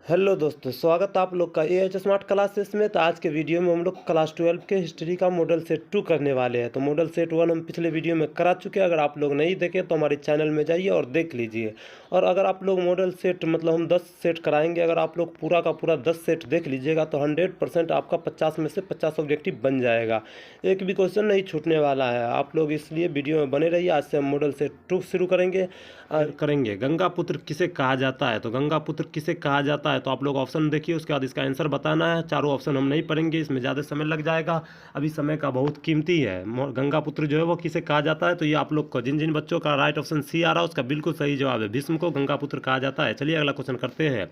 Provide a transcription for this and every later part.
Hello दोस्तों, स्वागत है आप लोग का एएच स्मार्ट क्लासेस में। तो आज के वीडियो में हम लोग क्लास 12 के हिस्ट्री का मॉडल सेट 2 करने वाले हैं। तो मॉडल सेट 1 हम पिछले वीडियो में करा चुके हैं। अगर आप लोग नहीं देखे तो हमारे चैनल में जाइए और देख लीजिए। और अगर आप लोग मॉडल सेट मतलब हम 10 सेट कराएंगे, अगर आप लोग पूरा का पूरा 10 सेट देख लीजिएगा तो 100% आपका 50 में से 50 ऑब्जेक्टिव बन जाएगा। एक भी क्वेश्चन नहीं छूटने वाला है। आप लोग इसलिए वीडियो में बने रहिए। आज से हम मॉडल सेट 2 शुरू करेंगे। गंगापुत्र किसे कहा जाता है? तो गंगापुत्र किसे कहा जाता है तो आप लोग ऑप्शन देखिए, उसके बाद इसका आंसर बताना है। चारों ऑप्शन हम नहीं पढ़ेंगे, इसमें ज़्यादा समय लग जाएगा। अभी समय का बहुत कीमती है। गंगापुत्र जो है वो किसे कहा जाता है, तो ये आप लोग को जिन जिन बच्चों का राइट ऑप्शन सी आ रहा है उसका बिल्कुल सही जवाब है। भीष्म को गंगापुत्र कहा जाता है। चलिए अगला क्वेश्चन करते हैं।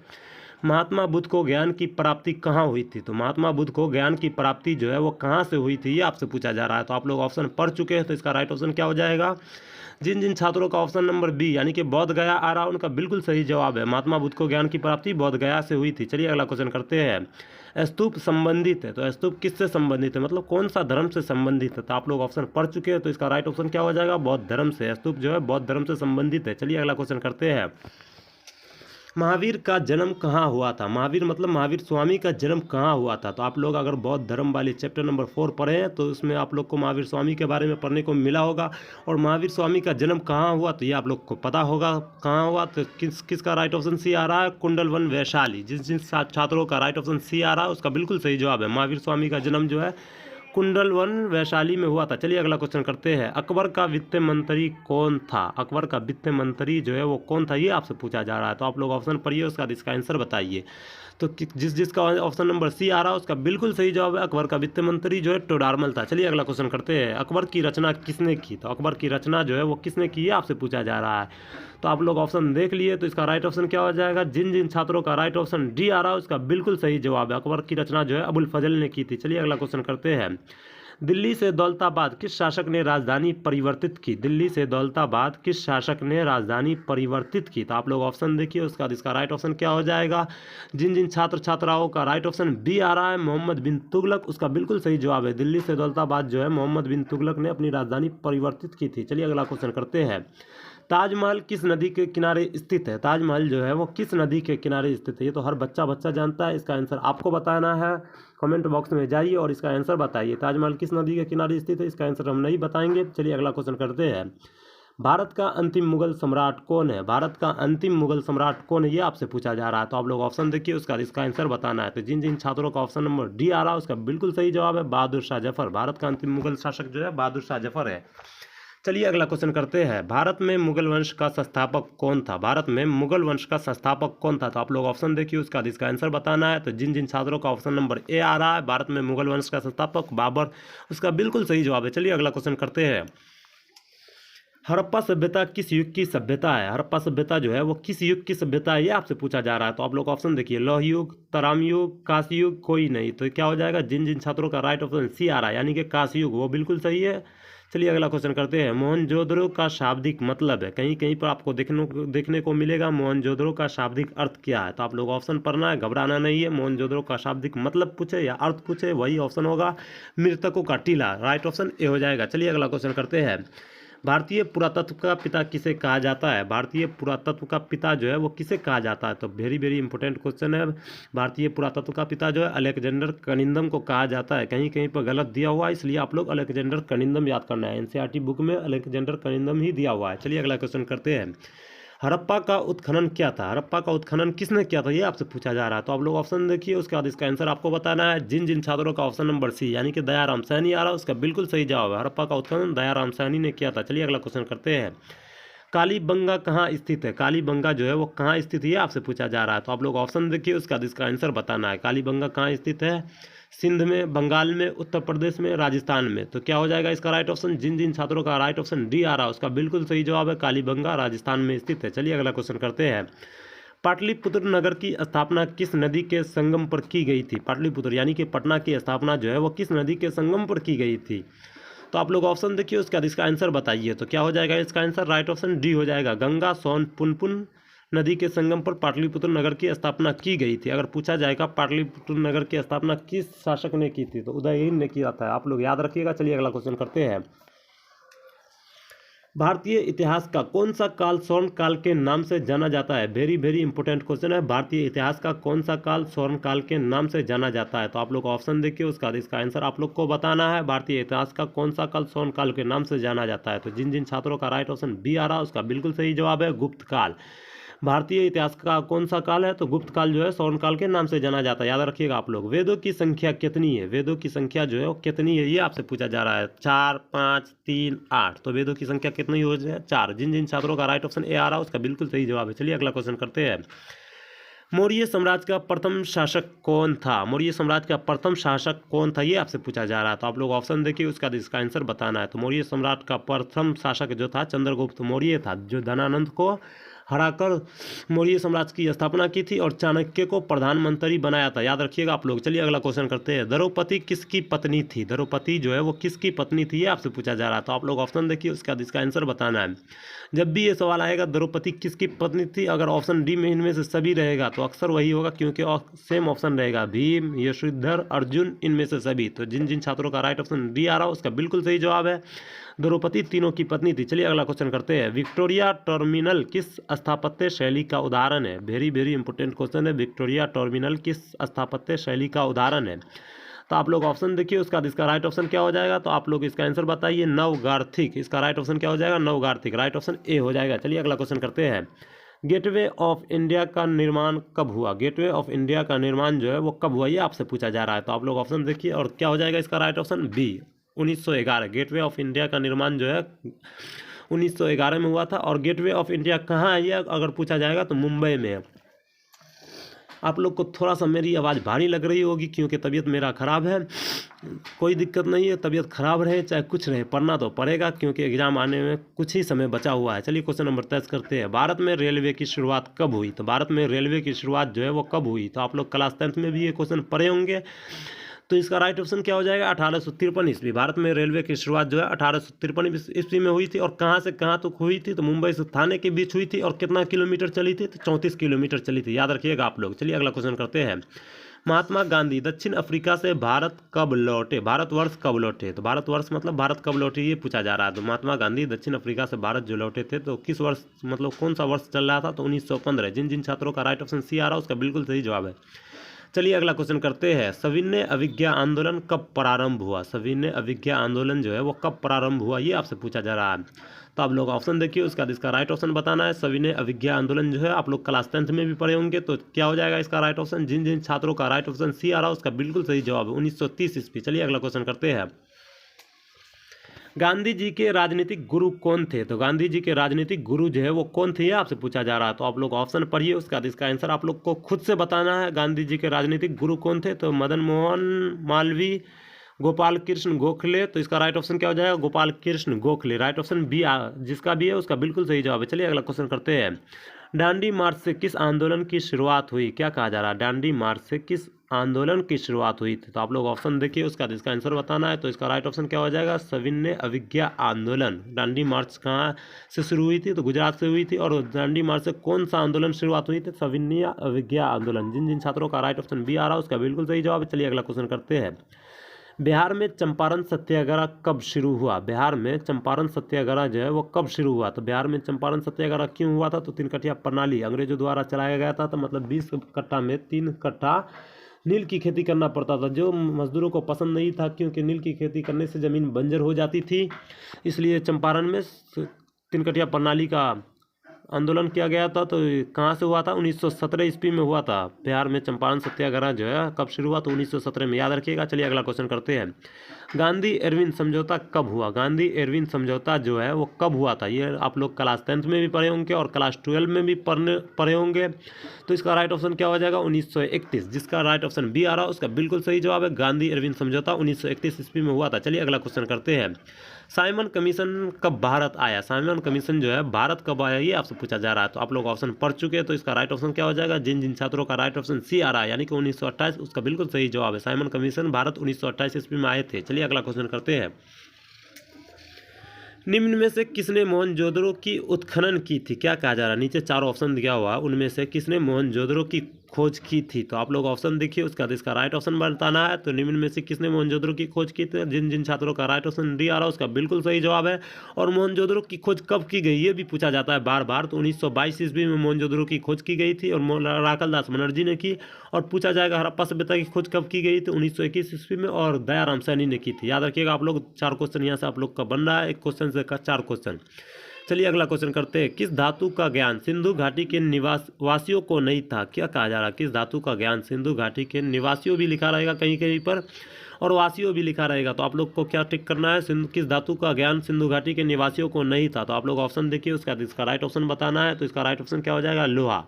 महात्मा बुद्ध को ज्ञान की प्राप्ति कहाँ हुई थी? तो महात्मा बुद्ध को ज्ञान की प्राप्ति जो है वो कहाँ से हुई थी, ये आपसे पूछा जा रहा है। तो आप लोग ऑप्शन पढ़ चुके हैं, तो इसका राइट ऑप्शन क्या हो जाएगा? जिन जिन छात्रों का ऑप्शन नंबर बी यानी कि बोध गया आ रहा है उनका बिल्कुल सही जवाब है। महात्मा बुद्ध को ज्ञान की प्राप्ति बोध गया से हुई थी। चलिए अगला क्वेश्चन करते हैं। स्तूप संबंधित है, तो स्तूप किससे संबंधित है, मतलब कौन सा धर्म से संबंधित है? तो आप लोग ऑप्शन पढ़ चुके हैं, तो इसका राइट ऑप्शन क्या हो जाएगा? बौद्ध धर्म से। स्तूप जो है बौद्ध धर्म से संबंधित है। चलिए अगला क्वेश्चन करते हैं। महावीर का जन्म कहाँ हुआ था? महावीर मतलब महावीर स्वामी का जन्म कहाँ हुआ था? तो आप लोग अगर बौद्ध धर्म वाली चैप्टर नंबर 4 पढ़े हैं तो उसमें आप लोग को महावीर स्वामी के बारे में पढ़ने को मिला होगा। और महावीर स्वामी का जन्म कहाँ हुआ तो ये आप लोग को पता होगा कहाँ हुआ। तो किसका राइट ऑप्शन सी आ रहा है? कुंडलवन वैशाली। जिन जिन छात्रों का राइट ऑप्शन सी आ रहा है उसका बिल्कुल सही जवाब है। महावीर स्वामी का जन्म जो है कुंडलवन वैशाली में हुआ था। चलिए अगला क्वेश्चन करते हैं। अकबर का वित्त मंत्री कौन था? अकबर का वित्त मंत्री जो है वो कौन था, ये आपसे पूछा जा रहा है। तो आप लोग ऑप्शन पढ़िए, उसका इसका आंसर बताइए। तो जिसका ऑप्शन नंबर सी आ रहा है उसका बिल्कुल सही जवाब है। अकबर का वित्त मंत्री जो है टोडरमल था। चलिए अगला क्वेश्चन करते हैं। अकबर की रचना किसने की? तो अकबर की रचना जो है वो किसने की, ये आपसे पूछा जा रहा है। तो आप लोग ऑप्शन देख लिए, तो इसका राइट ऑप्शन क्या हो जाएगा? जिन जिन छात्रों का राइट ऑप्शन डी आ रहा है उसका बिल्कुल सही जवाब है। अकबर की रचना जो है अबुल फजल ने की थी। चलिए अगला क्वेश्चन करते हैं। दिल्ली से दौलताबाद किस शासक ने राजधानी परिवर्तित की? दिल्ली से दौलताबाद किस शासक ने राजधानी परिवर्तित की? तो आप लोग ऑप्शन देखिए, उसका इसका राइट ऑप्शन क्या हो जाएगा? जिन जिन छात्र छात्राओं का राइट ऑप्शन बी आ रहा है मोहम्मद बिन तुगलक, उसका बिल्कुल सही जवाब है। दिल्ली से दौलताबाद जो है मोहम्मद बिन तुगलक ने अपनी राजधानी परिवर्तित की थी। चलिए अगला क्वेश्चन करते हैं। ताजमहल किस नदी के किनारे स्थित है? ताजमहल जो है वो किस नदी के किनारे स्थित है? ये तो हर बच्चा जानता है। इसका आंसर आपको बताना है। कमेंट बॉक्स में जाइए और इसका आंसर बताइए। ताजमहल किस नदी के किनारे स्थित है, इसका आंसर हम नहीं बताएंगे। चलिए अगला क्वेश्चन करते हैं। भारत का अंतिम मुगल सम्राट कौन है? भारत का अंतिम मुगल सम्राट कौन है, ये आपसे पूछा जा रहा है। तो आप लोग ऑप्शन देखिए, उसका इसका आंसर बताना है। तो जिन जिन छात्रों का ऑप्शन नंबर डी आ रहा है उसका बिल्कुल सही जवाब है बहादुर शाह जफर। भारत का अंतिम मुगल शासक जो है बहादुर शाह जफर है। चलिए अगला क्वेश्चन करते हैं। भारत में मुगल वंश का संस्थापक कौन था? भारत में मुगल वंश का संस्थापक कौन था? तो आप लोग ऑप्शन देखिए, उसका इसका आंसर बताना है। तो जिन जिन छात्रों का ऑप्शन नंबर ए आ रहा है भारत में मुगल वंश का संस्थापक बाबर, उसका बिल्कुल सही जवाब है। चलिए अगला क्वेश्चन करते हैं। हड़प्पा सभ्यता किस युग की सभ्यता है? हड़प्पा सभ्यता जो है वो किस युग की सभ्यता है, ये आपसे पूछा जा रहा है। तो आप लोग ऑप्शन देखिए, लौह युग, तराम युग, कांस्य युग, कोई नहीं। तो क्या हो जाएगा? जिन जिन छात्रों का राइट ऑप्शन सी आ रहा है यानी कि कांस्य युग, वो बिल्कुल सही है। चलिए अगला क्वेश्चन करते हैं। मोहनजोदड़ो का शाब्दिक मतलब है, कहीं कहीं पर आपको देखने को मिलेगा मोहनजोदड़ो का शाब्दिक अर्थ क्या है। तो आप लोग ऑप्शन पढ़ना है, घबराना नहीं है। मोहनजोदड़ो का शाब्दिक मतलब पूछे या अर्थ पूछे वही ऑप्शन होगा। मृतकों का टीला, राइट ऑप्शन ए हो जाएगा। चलिए अगला क्वेश्चन करते हैं। भारतीय पुरातत्व का पिता किसे कहा जाता है? भारतीय पुरातत्व का पिता जो है वो किसे कहा जाता है? तो वेरी वेरी इंपॉर्टेंट क्वेश्चन है। भारतीय पुरातत्व का पिता जो है अलेक्जेंडर कनिंदम को कहा जाता है। कहीं कहीं पर गलत दिया हुआ है, इसलिए आप लोग अलेक्जेंडर कनिंदम याद करना है। एनसीईआरटी बुक में अलेक्जेंडर कनिंदम ही दिया हुआ है। चलिए अगला क्वेश्चन करते हैं। हड़प्पा का उत्खनन क्या था? हड़प्पा का उत्खनन किसने किया था, ये आपसे पूछा जा रहा है। तो आप लोग ऑप्शन देखिए, उसके बाद इसका आंसर आपको बताना है। जिन जिन छात्रों का ऑप्शन नंबर सी यानी कि दयाराम सैनी आ रहा है उसका बिल्कुल सही जवाब है। हड़प्पा का उत्खनन दयाराम सैनी ने किया था। चलिए अगला क्वेश्चन करते हैं। कालीबंगा कहाँ स्थित है? कालीबंगा जो है वो कहाँ स्थित है, ये आपसे पूछा जा रहा है। तो आप लोग ऑप्शन देखिए, उसका इसका आंसर बताना है। कालीबंगा कहाँ स्थित है? सिंध में, बंगाल में, उत्तर प्रदेश में, राजस्थान में। तो क्या हो जाएगा इसका राइट ऑप्शन? जिन जिन छात्रों का राइट ऑप्शन डी आ रहा है उसका बिल्कुल सही जवाब है। कालीबंगा राजस्थान में स्थित है। चलिए अगला क्वेश्चन करते हैं। पाटलिपुत्र नगर की स्थापना किस नदी के संगम पर की गई थी? पाटलिपुत्र यानी कि पटना की स्थापना जो है वो किस नदी के संगम पर की गई थी? तो आप लोग ऑप्शन देखिए, उसके बाद इसका आंसर बताइए। तो क्या हो जाएगा इसका आंसर? राइट ऑप्शन डी हो जाएगा। गंगा सोन पुनपुन नदी के संगम पर पाटलिपुत्र नगर की स्थापना की गई थी। अगर पूछा जाएगा पाटलिपुत्र नगर की स्थापना किस शासक ने की थी, तो उदयन ने किया था। आप लोग याद रखिएगा। चलिए अगला क्वेश्चन करते हैं। भारतीय इतिहास का कौन सा काल स्वर्ण काल के नाम से जाना जाता है? वेरी वेरी इंपॉर्टेंट क्वेश्चन है। भारतीय इतिहास का कौन सा काल स्वर्ण काल के नाम से जाना जाता है? तो आप लोग ऑप्शन देखिए, उसका इसका आंसर आप लोग को बताना है। भारतीय इतिहास का कौन सा काल स्वर्ण काल के नाम से जाना जाता है? तो जिन जिन छात्रों का राइट ऑप्शन बी आ रहा है उसका बिल्कुल सही जवाब है गुप्त काल। भारतीय इतिहास का कौन सा काल है? तो गुप्त काल जो है स्वर्ण काल के नाम से जाना जाता है, याद रखिएगा आप लोग। वेदों की संख्या कितनी है? वेदों की संख्या जो है वो कितनी है, ये आपसे पूछा जा रहा है। 4, 5, 3, 8। तो वेदों की संख्या कितनी हो जाए? 4। जिन जिन छात्रों का राइट ऑप्शन ए आ रहा है उसका बिल्कुल सही जवाब है। चलिए अगला क्वेश्चन करते हैं। मौर्य साम्राज्य का प्रथम शासक कौन था? मौर्य साम्राज्य का प्रथम शासक कौन था, ये आपसे पूछा जा रहा है। तो आप लोग ऑप्शन देखिए, उसका इसका आंसर बताना है। तो मौर्य सम्राट का प्रथम शासक जो था चंद्रगुप्त मौर्य था, जो धनानंद को हराकर मौर्य साम्राज्य की स्थापना की थी और चाणक्य को प्रधानमंत्री बनाया था, याद रखिएगा आप लोग। चलिए अगला क्वेश्चन करते हैं। द्रौपदी किसकी पत्नी थी? द्रौपदी जो है वो किसकी पत्नी थी, ये आपसे पूछा जा रहा है। तो आप लोग ऑप्शन देखिए, उसका इसका आंसर बताना है। जब भी ये सवाल आएगा द्रौपदी किसकी पत्नी थी, अगर ऑप्शन डी में इनमें से सभी रहेगा तो अक्सर वही होगा, क्योंकि सेम ऑप्शन रहेगा, भीम, यशोधर, अर्जुन, इनमें से सभी। तो जिन जिन छात्रों का राइट ऑप्शन डी आ रहा है उसका बिल्कुल सही जवाब है, द्रौपदी तीनों की पत्नी थी। चलिए अगला क्वेश्चन करते हैं। विक्टोरिया टर्मिनल किस स्थापत्य शैली का उदाहरण है? वेरी वेरी इंपॉर्टेंट क्वेश्चन है। विक्टोरिया टर्मिनल किस स्थापत्य शैली का उदाहरण है? तो आप लोग ऑप्शन देखिए, उसका इसका राइट ऑप्शन क्या हो जाएगा? तो आप लोग इसका आंसर बताइए। नवगार्थिक। इसका राइट ऑप्शन क्या हो जाएगा? नवगार्थिक। राइट ऑप्शन ए हो जाएगा। चलिए अगला क्वेश्चन करते हैं। गेटवे ऑफ इंडिया का निर्माण कब हुआ? गेटवे ऑफ इंडिया का निर्माण जो है वो कब हुआ, ये आपसे पूछा जा रहा है। तो आप लोग ऑप्शन देखिए, और क्या हो जाएगा इसका right option? B, 1911। Gateway of India का निर्माण जो है 1911 में हुआ था। और गेटवे ऑफ इंडिया कहाँ है, ये अगर पूछा जाएगा तो मुंबई में है। आप लोग को थोड़ा सा मेरी आवाज़ भारी लग रही होगी, क्योंकि तबीयत मेरा ख़राब है। कोई दिक्कत नहीं है, तबीयत ख़राब रहे चाहे कुछ रहे, पढ़ना तो पड़ेगा, क्योंकि एग्ज़ाम आने में कुछ ही समय बचा हुआ है। चलिए क्वेश्चन नंबर 23 करते हैं। भारत में रेलवे की शुरुआत कब हुई? तो भारत में रेलवे की शुरुआत जो है वो कब हुई? तो आप लोग क्लास 10th में भी ये क्वेश्चन पढ़े होंगे। तो इसका राइट ऑप्शन क्या हो जाएगा? 1853 ईस्वी। भारत में रेलवे की शुरुआत जो है 1853 ईस्वी में हुई थी। और कहाँ से कहाँ तक हुई थी? तो मुंबई से थाने के बीच हुई थी। और कितना किलोमीटर चली थी? तो 34 किलोमीटर चली थी, याद रखिएगा आप लोग। चलिए अगला क्वेश्चन करते हैं। महात्मा गांधी दक्षिण अफ्रीका से भारत कब लौटे? भारतवर्ष कब लौटे? तो भारतवर्ष मतलब भारत कब लौटे, ये पूछा जा रहा है। तो महात्मा गांधी दक्षिण अफ्रीका से भारत जो लौटे थे, तो किस वर्ष, मतलब कौन सा वर्ष चल रहा था? तो 1915। जिन जिन छात्रों का राइट ऑप्शन सी आ रहा है उसका बिल्कुल सही जवाब है। चलिए अगला क्वेश्चन करते हैं। सविनय अवज्ञा आंदोलन कब प्रारंभ हुआ? सविनय अवज्ञा आंदोलन जो है वो कब प्रारंभ हुआ, ये आपसे पूछा जा रहा है। तो आप लोग ऑप्शन देखिए, उसका इसका राइट ऑप्शन बताना है। सविनय अवज्ञा आंदोलन जो है आप लोग क्लास 10th में भी पढ़े होंगे। तो क्या हो जाएगा इसका राइट ऑप्शन? जिन जिन छात्रों का राइट ऑप्शन सी आ रहा है उसका बिल्कुल सही जवाब है, 1930 ईस्वी। चलिए अगला क्वेश्चन करते हैं। गांधी जी के राजनीतिक गुरु कौन थे? तो गांधी जी के राजनीतिक गुरु जो है वो कौन थे, ये आपसे पूछा जा रहा है। तो आप लोग ऑप्शन पढ़िए, उसका इसका आंसर आप लोग को खुद से बताना है। गांधी जी के राजनीतिक गुरु कौन थे? तो मदन मोहन मालवीय, गोपाल कृष्ण गोखले। तो इसका राइट ऑप्शन क्या हो जाएगा? Gopal Krishna Gokhale. Right option B जिसका भी है उसका बिल्कुल सही जवाब है। चलिए अगला क्वेश्चन करते हैं। डांडी मार्च से किस आंदोलन की शुरुआत हुई? क्या कहा जा रहा है? डांडी मार्च से किस आंदोलन की शुरुआत हुई थी? तो आप लोग ऑप्शन देखिए, उसका इसका आंसर बताना है। तो इसका राइट ऑप्शन क्या हो जाएगा? सविनय अवज्ञा आंदोलन। डांडी मार्च कहाँ से शुरू हुई थी? तो गुजरात से हुई थी। और डांडी मार्च से कौन सा आंदोलन शुरुआत हुई थी? सविनय अवज्ञा आंदोलन। जिन जिन छात्रों का राइट ऑप्शन बी आ रहा है उसका बिल्कुल सही जवाब है। चलिए अगला क्वेश्चन करते हैं। बिहार में चंपारण सत्याग्रह कब शुरू हुआ? बिहार में चंपारण सत्याग्रह जो है वो कब शुरू हुआ? तो बिहार में चंपारण सत्याग्रह क्यों हुआ था? तो 3 कट्ठा प्रणाली अंग्रेजों द्वारा चलाया गया था। तो मतलब 20 कट्ठा में 3 कट्ठा नील की खेती करना पड़ता था, जो मजदूरों को पसंद नहीं था, क्योंकि नील की खेती करने से ज़मीन बंजर हो जाती थी। इसलिए चंपारण में 3 कट्ठा प्रणाली का आंदोलन किया गया था। तो कहाँ से हुआ था? 1917 ईस्वी में हुआ था। बिहार में चंपारण सत्याग्रह जो है कब शुरू हुआ? तो 1917 में, याद रखिएगा। चलिए अगला क्वेश्चन करते हैं। गांधी एरविन समझौता कब हुआ? गांधी एरविन समझौता जो है वो कब हुआ था? ये आप लोग क्लास 10th में भी पढ़े होंगे और क्लास 12 में भी पढ़े होंगे। तो इसका राइट ऑप्शन क्या हो जाएगा? 1931। जिसका राइट ऑप्शन बी आ रहा है उसका बिल्कुल सही जवाब है। गांधी एरविन समझौता 1931 ईस्वी में हुआ था। चलिए अगला क्वेश्चन करते हैं। साइमन कमीशन कब भारत आया? साइमन कमीशन जो है भारत कब आया, ये आपसे पूछा जा रहा है। तो आप लोग ऑप्शन पढ़ चुके हैं। तो इसका राइट ऑप्शन क्या हो जाएगा? जिन जिन छात्रों का राइट ऑप्शन सी आ रहा है, यानी कि 1928, उसका बिल्कुल सही जवाब है। साइमन कमीशन भारत 1928 ईस्वी में आए थे। चलिए अगला क्वेश्चन करते हैं। निम्न में से किसने मोहनजोदड़ो की उत्खनन की थी? क्या कहा जा रहा है? नीचे 4 ऑप्शन दिया हुआ, उनमें से किसने मोहनजोदड़ो की खोज की थी? तो आप लोग ऑप्शन देखिए, उसका इसका राइट ऑप्शन बताना है। तो निम्न में से किसने मोहनजोदड़ो की खोज की थी? जिन जिन छात्रों का राइट ऑप्शन डी आ रहा है उसका बिल्कुल सही जवाब है। और मोहनजोदड़ो की खोज कब की गई ये भी पूछा जाता है बार बार। तो 1922 ईस्वी में मोहनजोदड़ो की खोज की गई थी और राकल दास बनर्जी ने की। और पूछा जाएगा हड़प्पा सभ्यता की खोज कब की गई थी? 1921 ईस्वी में और दयाराम सैनी ने की थी। याद रखिएगा आप लोग, 4 क्वेश्चन यहाँ से आप लोग का बन रहा है, एक क्वेश्चन से 4 क्वेश्चन। चलिए अगला क्वेश्चन करते हैं। किस धातु का ज्ञान सिंधु घाटी के वासियों को नहीं था? क्या कहा जा रहा है? किस धातु का ज्ञान सिंधु घाटी के निवासियों भी लिखा रहेगा कहीं कहीं पर और वासियों भी लिखा रहेगा। तो आप लोग को क्या टिक करना है? किस धातु का ज्ञान सिंधु घाटी के निवासियों को नहीं था? तो आप लोग ऑप्शन देखिए, उसका इसका राइट ऑप्शन बताना है। तो इसका राइट ऑप्शन क्या हो जाएगा? लोहा।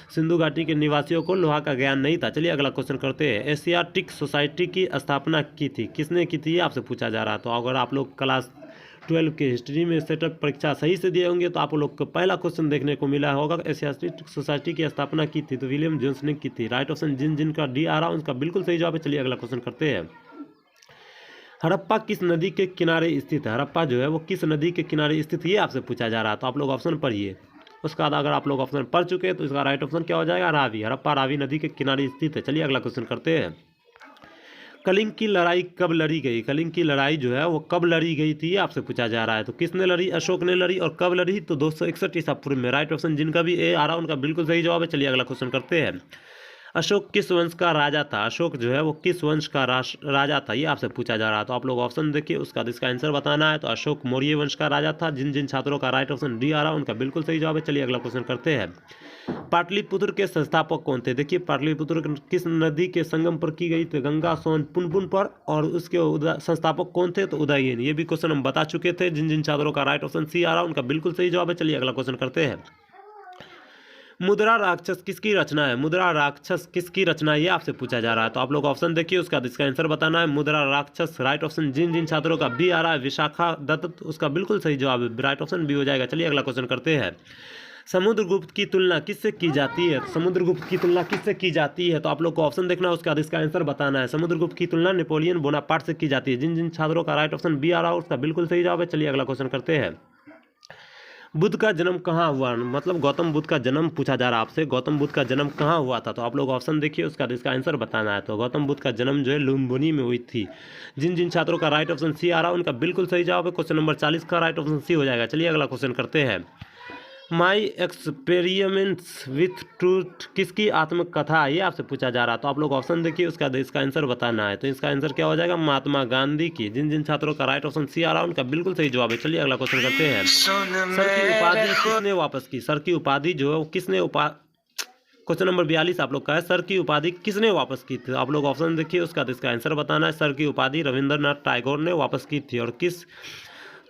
सिंधु घाटी के निवासियों को लोहा का ज्ञान नहीं था। चलिए अगला क्वेश्चन करते हैं। एशियाटिक सोसाइटी की स्थापना की थी? किसने की थी? आपसे पूछा जा रहा है। तो अगर आप लोग क्लास 12 के हिस्ट्री में सेटअप परीक्षा सही से दिए होंगे तो आप लोग को पहला क्वेश्चन देखने को मिला होगा। एशियाटिक सोसाइटी की स्थापना की थी तो विलियम जोन्स ने की थी। राइट ऑप्शन जिन जिनका डी आ रहा है उनका बिल्कुल सही जवाब है। चलिए अगला क्वेश्चन करते हैं। हड़प्पा किस नदी के किनारे स्थित है? हड़प्पा जो है वो किस नदी के किनारे स्थित है ये आपसे पूछा जा रहा है। तो आप लोग ऑप्शन पढ़िए। उसके बाद अगर आप लोग ऑप्शन पढ़ चुके हैं तो इसका राइट ऑप्शन क्या हो जाएगा? रावी। हड़प्पा रावी नदी के किनारे स्थित है। चलिए अगला क्वेश्चन करते हैं। कलिंग की लड़ाई कब लड़ी गई? कलिंग की लड़ाई जो है वो कब लड़ी गई थी ये आपसे पूछा जा रहा है। तो किसने लड़ी? अशोक ने लड़ी। और कब लड़ी? तो 261 ईसा पूर्व में। राइट ऑप्शन जिनका भी ए आ रहा है उनका बिल्कुल सही जवाब है। चलिए अगला क्वेश्चन करते हैं। अशोक किस वंश का राजा था? अशोक जो है वो किस वंश का राजा था ये आपसे पूछा जा रहा है। तो आप लोग ऑप्शन देखिए, उसका इसका आंसर बताना है। तो अशोक मौर्य वंश का राजा था। जिन जिन छात्रों का राइट ऑप्शन डी आ रहा है उनका बिल्कुल सही जवाब है। चलिए अगला क्वेश्चन करते हैं। पाटलिपुत्र के संस्थापक कौन थे? देखिए पाटलिपुत्र किस नदी के संगम पर की गई थी? गंगा सोन पुनपुन पर। और उसके संस्थापक कौन थे? तो उदयन। ये भी क्वेश्चन हम बता चुके थे। जिन जिन छात्रों का राइट ऑप्शन सी आ रहा है उनका बिल्कुल सही जवाब है। चलिए अगला क्वेश्चन करते हैं। मुद्रा राक्षस किसकी रचना है? मुद्रा राक्षस किसकी रचना है ये आपसे पूछा जा रहा है। तो आप लोग ऑप्शन देखिए, उसका इसका आंसर बताना है। मुद्रा राक्षस राइट ऑप्शन जिन जिन छात्रों का बी आ रहा है विशाखा दत्त, उसका बिल्कुल सही जवाब है। राइट ऑप्शन बी हो जाएगा। चलिए अगला क्वेश्चन करते हैं। समुद्रगुप्त की तुलना किससे की जाती है? समुद्रगुप्त की तुलना किससे की जाती है? तो आप लोग को ऑप्शन देखना है, उसका इसका आंसर बताना है। समुद्रगुप्त की तुलना नेपोलियन बोनापार्ट से की जाती है। जिन जिन छात्रों का राइट ऑप्शन बी आ रहा है उसका बिल्कुल सही जवाब है। चलिए अगला क्वेश्चन करते हैं। बुद्ध का जन्म कहाँ हुआ? मतलब गौतम बुद्ध का जन्म पूछा जा रहा है आपसे। गौतम बुद्ध का जन्म कहाँ हुआ था? तो आप लोग ऑप्शन देखिए, उसका इसका आंसर बताना है। तो गौतम बुद्ध का जन्म जो है लुम्बिनी में हुई थी। जिन जिन छात्रों का राइट ऑप्शन सी आ रहा है उनका बिल्कुल सही जवाब है। क्वेश्चन नंबर 40 का राइट ऑप्शन सी हो जाएगा। चलिए अगला क्वेश्चन करते हैं। माई एक्सपेरिमेंट्स विथ ट्रूथ किसकी आत्मकथा है ये आपसे पूछा जा रहा है। तो आप लोग ऑप्शन देखिए, उसका इसका आंसर बताना है। तो इसका आंसर क्या हो जाएगा? महात्मा गांधी की। जिन जिन छात्रों का राइट ऑप्शन सी आ रहा है उनका बिल्कुल सही जवाब है। चलिए अगला क्वेश्चन करते हैं। सर की उपाधि किसने वापस की? सर की उपाधि जो है वो किसने क्वेश्चन नंबर 42 आप लोग का है। सर की उपाधि किसने वापस की थी? आप लोग ऑप्शन देखिए, उसका इसका आंसर बताना है। सर की उपाधि रविंद्रनाथ टैगोर ने वापस की थी। और किस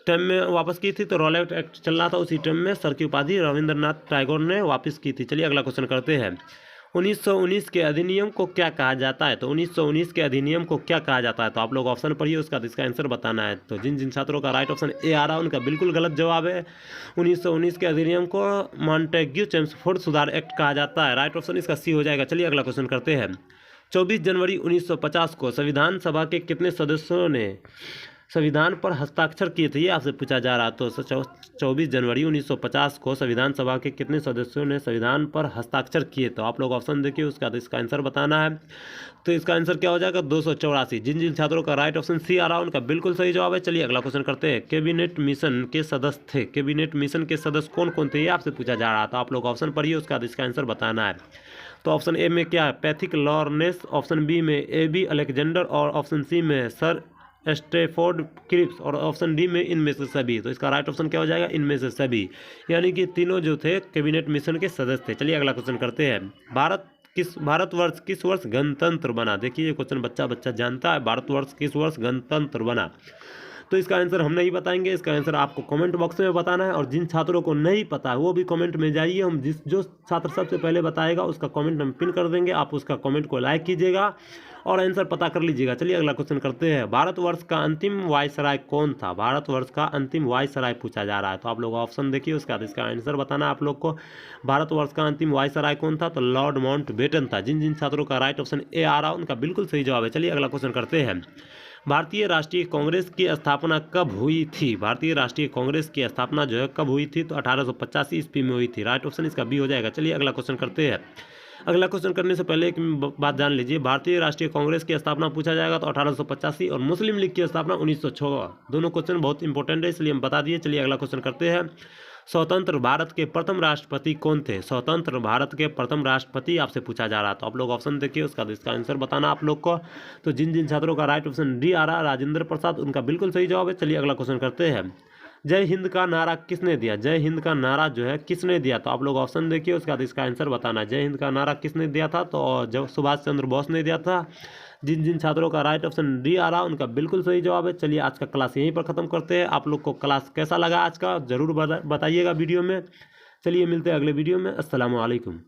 टाइम में वापस की थी? तो रॉलेट एक्ट चल रहा था उसी टाइम में सर की उपाधि रविंद्रनाथ टैगोर ने वापस की थी। चलिए अगला क्वेश्चन करते हैं। 1919 के अधिनियम को क्या कहा जाता है? तो 1919 के अधिनियम को क्या कहा जाता है? तो आप लोग ऑप्शन पढ़िए, उसका इसका आंसर बताना है। तो जिन जिन छात्रों का राइट ऑप्शन ए आ रहा है उनका बिल्कुल गलत जवाब है। 1919 के अधिनियम को मॉन्टेग्यू चेम्सफोर्ड सुधार एक्ट कहा जाता है। राइट ऑप्शन इसका सी हो जाएगा। चलिए अगला क्वेश्चन करते हैं। 24 जनवरी 1950 को संविधान सभा के कितने सदस्यों ने संविधान पर हस्ताक्षर किए थे ये आपसे पूछा जा रहा है। तो 24 जनवरी 1950 को संविधान सभा के कितने सदस्यों ने संविधान पर हस्ताक्षर किए? तो आप लोग ऑप्शन देखिए, उसका इसका आंसर बताना है। तो इसका आंसर क्या हो जाएगा? 284। जिन जिन छात्रों का राइट ऑप्शन सी आ रहा है उनका बिल्कुल सही जवाब है। चलिए अगला क्वेश्चन करते हैं। कैबिनेट मिशन के सदस्य थे। कैबिनेट मिशन के सदस्य कौन कौन थे ये आपसे पूछा जा रहा था। आप लोग ऑप्शन पढ़िए, उसका इसका आंसर बताना है। तो ऑप्शन ए में क्या है? Pethick Lawrence. ऑप्शन बी में ए बी अलेक्जेंडर। और ऑप्शन सी में सर स्टेफोर्ड क्रिप्स। और ऑप्शन डी में इनमें से सभी। तो इसका राइट ऑप्शन क्या हो जाएगा? इनमें से सभी, यानी कि तीनों जो थे कैबिनेट मिशन के सदस्य थे। चलिए अगला क्वेश्चन करते हैं। भारतवर्ष किस वर्ष गणतंत्र बना? देखिए ये क्वेश्चन बच्चा जानता है। भारतवर्ष किस वर्ष गणतंत्र बना? तो इसका आंसर हम नहीं बताएंगे, इसका आंसर आपको कमेंट बॉक्स में बताना है। और जिन छात्रों को नहीं पता है वो भी कमेंट में जाइए। हम जो छात्र सबसे पहले बताएगा उसका कमेंट हम पिन कर देंगे। आप उसका कमेंट को लाइक कीजिएगा और आंसर पता कर लीजिएगा। चलिए अगला क्वेश्चन करते हैं। भारतवर्ष का अंतिम वायसराय कौन था? भारतवर्ष का अंतिम वायसराय पूछा जा रहा है। तो आप लोग ऑप्शन देखिए, उसका इसका आंसर बताना है आप लोग को। भारतवर्ष का अंतिम वायसराय कौन था? तो लॉर्ड माउंटबेटन था। जिन जिन छात्रों का राइट ऑप्शन ए आ रहा है उनका बिल्कुल सही जवाब है। चलिए अगला क्वेश्चन करते हैं। भारतीय राष्ट्रीय कांग्रेस की स्थापना कब हुई थी? भारतीय राष्ट्रीय कांग्रेस की स्थापना जो है कब हुई थी? तो 1885 ईस्वी में हुई थी। राइट ऑप्शन इसका बी हो जाएगा। चलिए अगला क्वेश्चन करते हैं। अगला क्वेश्चन करने से पहले एक बात जान लीजिए, भारतीय राष्ट्रीय कांग्रेस की स्थापना पूछा जाएगा तो 1885 और मुस्लिम लीग की स्थापना 1906। दोनों क्वेश्चन बहुत इंपॉर्टेंट है, इसलिए हम बता दिए। चलिए अगला क्वेश्चन करते हैं। स्वतंत्र भारत के प्रथम राष्ट्रपति कौन थे? स्वतंत्र भारत के प्रथम राष्ट्रपति आपसे पूछा जा रहा है, तो आप लोग ऑप्शन देखिए, उसका इसका आंसर बताना आप लोग को। तो जिन जिन छात्रों का राइट ऑप्शन डी आ रहा है, राजेंद्र प्रसाद, उनका बिल्कुल सही जवाब है। चलिए अगला क्वेश्चन करते हैं। जय हिंद का नारा किसने दिया? जय हिंद का नारा जो है किसने दिया? तो आप लोग ऑप्शन देखिए, उसका इसका आंसर बताना। जय हिंद का नारा किसने दिया था? तो जब सुभाष चंद्र बोस ने दिया था। जिन जिन छात्रों का राइट ऑप्शन डी आ रहा उनका बिल्कुल सही जवाब है। चलिए आज का क्लास यहीं पर ख़त्म करते हैं। आप लोग को क्लास कैसा लगा आज का ज़रूर बताइएगा वीडियो में। चलिए मिलते हैं अगले वीडियो में। अस्सलाम वालेकुम।